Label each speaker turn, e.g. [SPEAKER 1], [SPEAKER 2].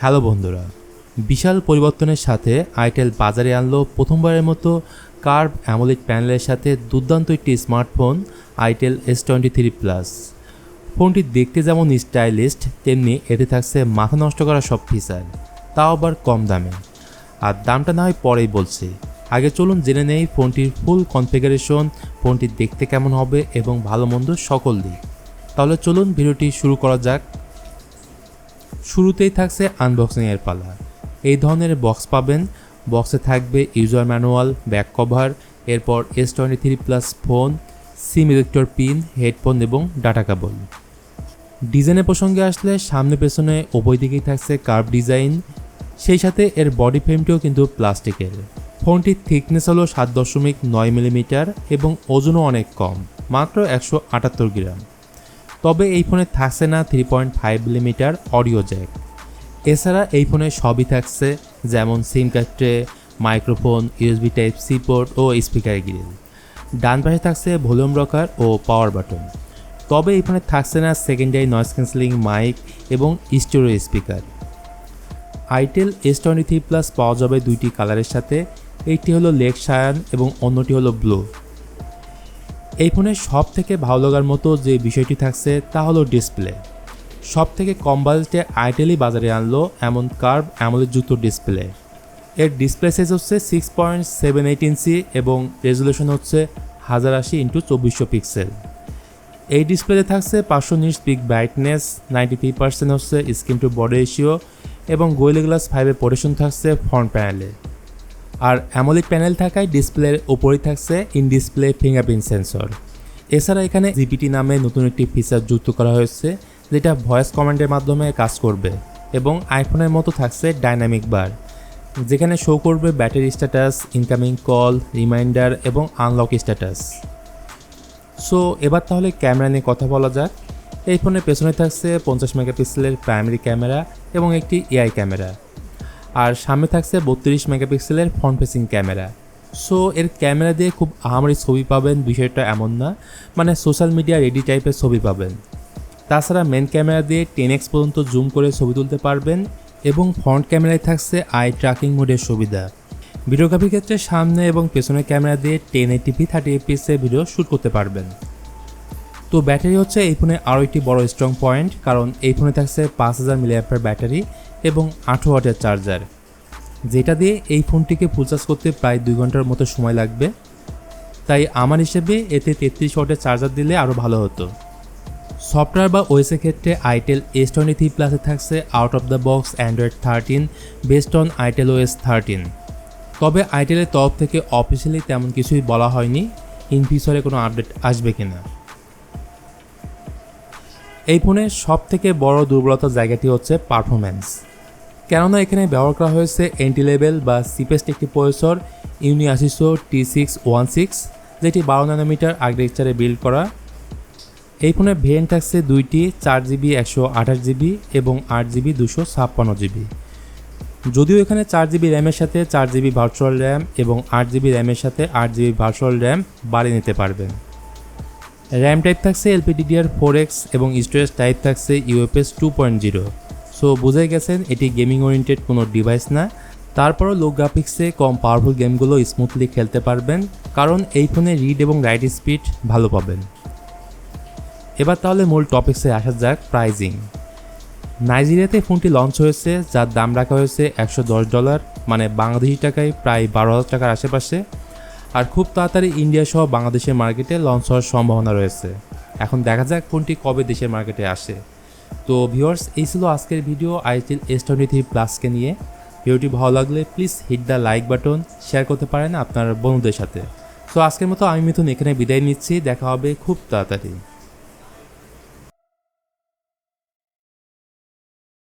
[SPEAKER 1] Hello বন্ধুরা, বিশাল পরিবর্তনের সাথে আইটেল বাজারে আনলো প্রথমবারের মতো কার্ভ অ্যামোলেড প্যানেলের সাথে দুর্দান্ত একটি স্মার্টফোন আইটেল S23 প্লাস। ফোনটি দেখতে যেমন স্টাইলিস্ট, তেমনি এতে থাকছে মাথা নষ্ট করা সব ফিচার, তাও আবার কম দামে। আর দামটা না হয় পরেই বলছি, আগে চলুন জেনে নেই ফোনটির ফুল কনফিগারেশন, ফোনটি দেখতে কেমন হবে এবং ভালো মন্দ সকল দিক। তাহলে চলুন ভিডিওটি শুরু করা যাক। শুরুতেই থাকছে আনবক্সিংয়ের পালা। এই ধরনের বক্স পাবেন। বক্সে থাকবে ইউজার ম্যানুয়াল, ব্যাক কভার, এরপর S23 প্লাস ফোন, সিম ইলেক্টর পিন, হেডফোন এবং ডাটা কেবল। ডিজাইনের প্রসঙ্গে আসলে সামনে পেছনে উভয় দিকেই থাকছে কার্ভ ডিজাইন, সেই সাথে এর বডি ফ্রেমটিও কিন্তু প্লাস্টিকের। ফোনটির থিকনেস হলো 7.9 মিলিমিটার এবং ওজনও অনেক কম, মাত্র 178 গ্রাম। তবে এই ফোনে থাকছে না 3.5 মিলিমিটার অডিও জ্যাক। এছাড়া এই ফোনে সবই থাকছে, যেমন SIM card tray, microphone, USB type C port ও স্পিকার গ্রিল। ডান পাশে থাকছে ভলিউম রকার ও পাওয়ার বাটন। তবে এই ফোনে থাকছে না সেকেন্ডারি নয়েজ ক্যান্সেলিং মাইক এবং stereo speaker. Itel S23 plus পাওয়া যাবে দুইটি কালারের সাথে, একটি হলো লেক শায়ান এবং অন্যটি হলো ব্লু। এই ফোনের সব থেকে ভালো লাগার মতো যে বিষয়টি থাকছে তা হলো ডিসপ্লে। সব থেকে কম বাজেটে আইটেলই বাজারে আনলো এমন কার্ভ অ্যামোলেড যুক্ত ডিসপ্লে। এর ডিসপ্লে সাইজ হচ্ছে 6.78 ইঞ্চি এবং রেজুলেশন হচ্ছে 1080x2400 পিক্সেল। এই ডিসপ্লেতে থাকছে 500 নিটস পিক ব্রাইটনেস, 93% হচ্ছে স্ক্রিন টু বডি রেশিও এবং গোরিলা গ্লাস 5 প্রোটেকশন থাকছে ফ্রন্ট প্যানেলে। আর অ্যামোলেড প্যানেল থাকায় ডিসপ্লের ওপরেই থাকছে ইন ডিসপ্লে ফিঙ্গারপ্রিন্ট সেন্সর। এছাড়া এখানে জিপিটি নামে নতুন একটি ফিচার যুক্ত করা হয়েছে, যেটা ভয়েস কমান্ডের মাধ্যমে কাজ করবে এবং আইফোনের মতো থাকছে ডাইনামিক বার, যেখানে শো করবে battery status, incoming call, reminder এবং আনলক স্ট্যাটাস। সো এবার তাহলে ক্যামেরা নিয়ে কথা বলা যাক। এই ফোনের পেছনে থাকছে 50 মেগাপিক্সেলের প্রাইমারি ক্যামেরা এবং একটি এআই ক্যামেরা, আর সামনে থাকছে 32 মেগাপিক্সেলের ফ্রন্ট ফেসিং ক্যামেরা। সো এর ক্যামেরা দিয়ে খুব আহামরি ছবি পাবেন বিষয়টা এমন না, মানে সোশ্যাল মিডিয়া রেডি টাইপের ছবি পাবেন। তাছাড়া মেন ক্যামেরা দিয়ে 10x পর্যন্ত জুম করে ছবি তুলতে পারবেন এবং ফ্রন্ট ক্যামেরায় থাকছে আই ট্র্যাকিং মোডের সুবিধা। ভিডিওগ্রাফির ক্ষেত্রে সামনে এবং পেছনের ক্যামেরা দিয়ে 1080p 30fps ভিডিও শ্যুট করতে পারবেন। তো ব্যাটারি হচ্ছে এই ফোনে আরও একটি বড় স্ট্রং পয়েন্ট, কারণ এই ফোনে থাকছে 5000 mAh ব্যাটারি এবং 18 ওয়াটের চার্জার, যেটা দিয়ে এই ফোনটিকে ফুল চার্জ করতে প্রায় 2 ঘন্টার মতো সময় লাগবে। তাই আমার হিসেবে এতে 33 ওয়াটের চার্জার দিলে আরও ভালো হতো। সফটওয়্যার বা ওএসের ক্ষেত্রে আইটেল S23 প্লাসে থাকছে out of the box Android 13 based on itel OS 13। তবে আইটেলের তরফ থেকে অফিসিয়ালি তেমন কিছুই বলা হয়নি ইন ফিউচারে কোনো আপডেট আসবে কিনা। এই ফোনের সব থেকে বড় দুর্বলতার জায়গাটি হচ্ছে পারফরম্যান্স, কেননা এখানে ব্যবহার করা হয়েছে এন্ট্রি লেভেল বা চিপেস্ট একটি প্রসেসর Uniassiso T616, যেটি 12 ন্যানোমিটার আর্কিটেকচারে বিল্ড করা। এই ফোনের ভেরিয়েন্ট থাকছে দুইটি, 4GB 128GB এবং 8GB 256GB। যদিও এখানে 4GB র্যামের সাথে 4GB ভার্চুয়াল র্যাম এবং 8GB র্যামের সাথে 8GB ভার্চুয়াল র্যাম বাড়িয়ে নিতে পারবেন। র্যাম টাইপ থাকছে LPDDR4X এবং স্টোরেজ টাইপ থাকছে UFS 2.0। সো বুঝে গেছেন এটি গেমিং ওরিয়েন্টেড কোনো ডিভাইস না। তারপরও লো গ্রাফিক্সে কম পাওয়ারফুল গেমগুলো স্মুথলি খেলতে পারবেন, কারণ এই ফোনে রিড এবং রাইট স্পিড ভালো পাবেন। এবার তাহলে মূল টপিক্সে আসা যাক, প্রাইজিং। নাইজেরিয়াতে ফোনটি লঞ্চ হয়েছে, যার দাম রাখা হয়েছে $110, মানে বাংলাদেশি টাকায় প্রায় 12,000 টাকার আশেপাশে। আর খুব তাড়াতাড়ি ইন্ডিয়া সহ বাংলাদেশের মার্কেটে লঞ্চ হওয়ার সম্ভাবনা রয়েছে। এখন দেখা যাক ফোনটি কবে দেশের মার্কেটে আসে। তো ভিউয়ার্স, এই ছিল আজকের ভিডিও আইটেল S23 প্লাসকে নিয়ে। ভিডিওটি ভালো লাগলে please hit the like button, share করতে পারেন আপনার বন্ধুদের সাথে। তো আজকের মতো আমি মিথুন এখানে বিদায় নিচ্ছি, দেখা হবে খুব তাড়াতাড়ি।